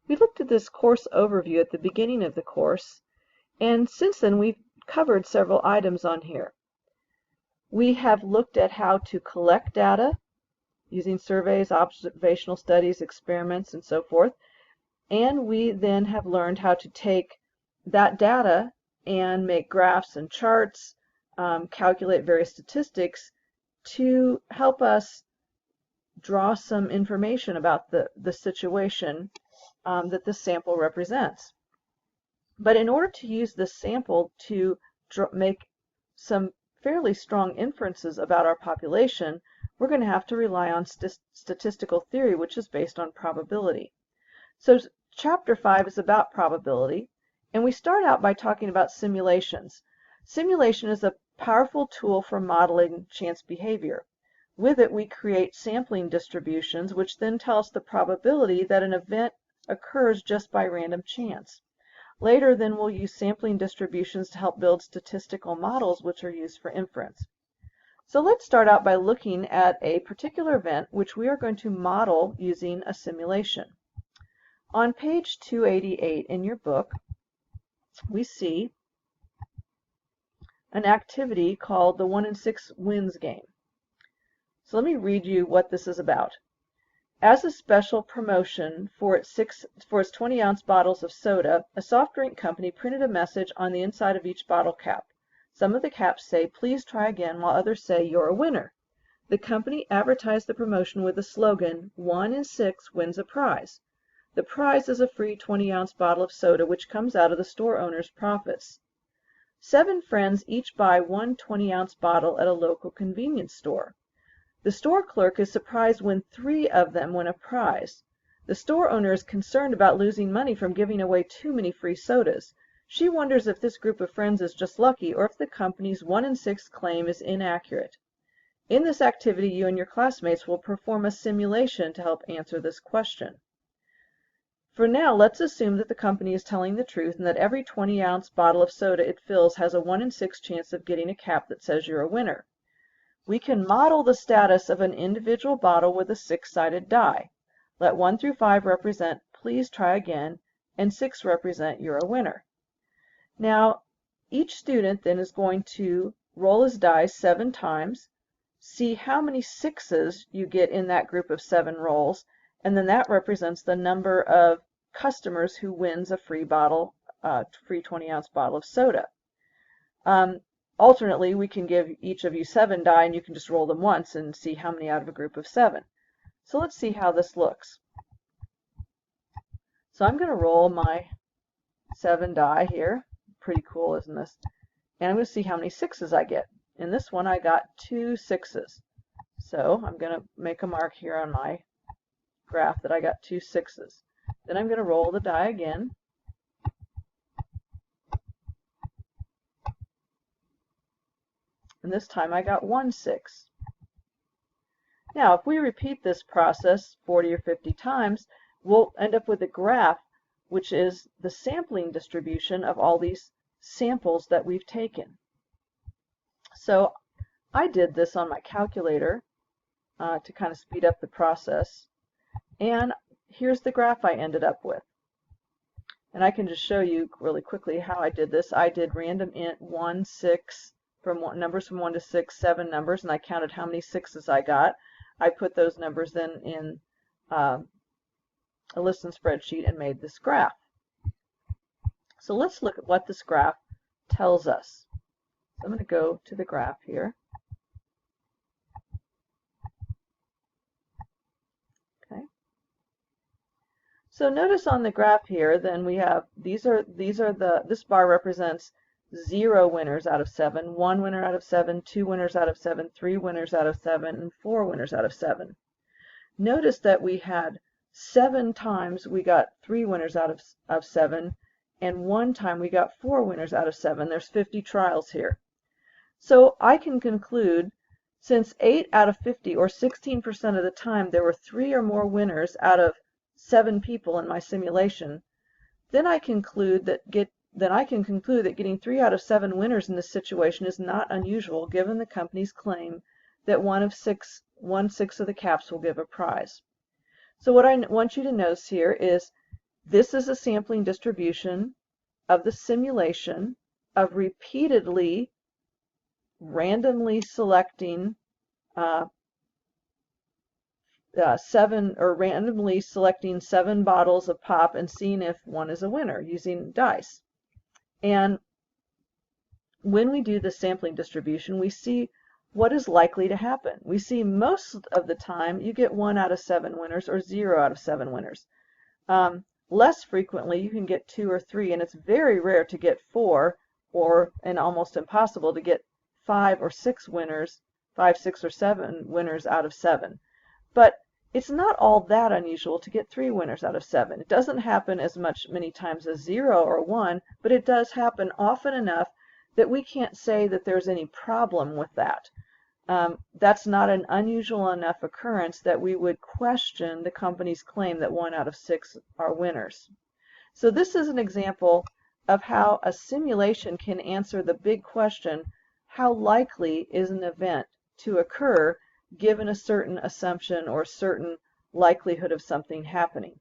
We looked at this course overview at the beginning of the course, and since then we've covered several items on here. We have looked at how to collect data using surveys, observational studies, experiments, and so forth, and we then have learned how to take that data and make graphs and charts, calculate various statistics to help us draw some information about the situation that this sample represents. But in order to use this sample to make some fairly strong inferences about our population, we're going to have to rely on statistical theory, which is based on probability. So Chapter 5 is about probability, and we start out by talking about simulations. Simulation is a powerful tool for modeling chance behavior. With it, we create sampling distributions, which then tell us the probability that an event occurs just by random chance. Later, then, we'll use sampling distributions to help build statistical models, which are used for inference. So let's start out by looking at a particular event, which we are going to model using a simulation. On page 288 in your book, we see an activity called the 1 in 6 wins game. So let me read you what this is about. As a special promotion for its 20-ounce bottles of soda, a soft drink company printed a message on the inside of each bottle cap. Some of the caps say, "Please try again," while others say, "You're a winner." The company advertised the promotion with the slogan, "1 in 6 wins a prize." The prize is a free 20-ounce bottle of soda, which comes out of the store owner's profits. 7 friends each buy one 20-ounce bottle at a local convenience store. The store clerk is surprised when 3 of them win a prize. The store owner is concerned about losing money from giving away too many free sodas. She wonders if this group of friends is just lucky or if the company's 1 in 6 claim is inaccurate. In this activity, you and your classmates will perform a simulation to help answer this question. For now, let's assume that the company is telling the truth and that every 20-ounce bottle of soda it fills has a 1 in 6 chance of getting a cap that says you're a winner. We can model the status of an individual bottle with a 6-sided die. Let 1 through 5 represent "Please try again," and 6 represent "You're a winner." Now, each student then is going to roll his dice 7 times, see how many 6s you get in that group of 7 rolls, and then that represents the number of customers who wins a free 20-ounce bottle of soda. Alternately, we can give each of you 7 die, and you can just roll them once and see how many out of a group of 7. So let's see how this looks. So I'm going to roll my 7 die here. Pretty cool, isn't this? And I'm going to see how many 6s I get. In this one, I got 2 6s. So I'm going to make a mark here on my graph that I got 2 6s. Then I'm going to roll the die again. And this time I got 1 6. Now, if we repeat this process 40 or 50 times, we'll end up with a graph, which is the sampling distribution of all these samples that we've taken. So I did this on my calculator to kind of speed up the process. And here's the graph I ended up with. And I can just show you really quickly how I did this. I did random int 1, 6, numbers from 1 to 6, 7 numbers, and I counted how many 6s I got. I put those numbers then in a listen spreadsheet and made this graph. So let's look at what this graph tells us. So I'm going to go to the graph here. Okay. So notice on the graph here, then we have this bar represents 0 winners out of 7, 1 winner out of 7, 2 winners out of 7, 3 winners out of 7, and 4 winners out of 7. Notice that we had 7 times we got 3 winners out of 7, and 1 time we got 4 winners out of 7. There's 50 trials here. So I can conclude, since 8 out of 50, or 16% of the time, there were 3 or more winners out of 7 people in my simulation, then I can conclude that getting 3 out of 7 winners in this situation is not unusual, given the company's claim that 1 6 of the caps will give a prize. So what I want you to notice here is This is a sampling distribution of the simulation of repeatedly randomly selecting randomly selecting 7 bottles of pop and seeing if one is a winner using dice. And when we do the sampling distribution, we see what is likely to happen. We see most of the time you get 1 out of 7 winners or 0 out of 7 winners. Less frequently you can get 2 or 3, and it's very rare to get 4, and almost impossible to get 5 or 6 winners, 5, 6, or 7 winners out of 7. But it's not all that unusual to get 3 winners out of 7. It doesn't happen as many times as 0 or 1, but it does happen often enough that we can't say that there's any problem with that. That's not an unusual enough occurrence that we would question the company's claim that 1 out of 6 are winners. So this is an example of how a simulation can answer the big question, how likely is an event to occur given a certain assumption or certain likelihood of something happening.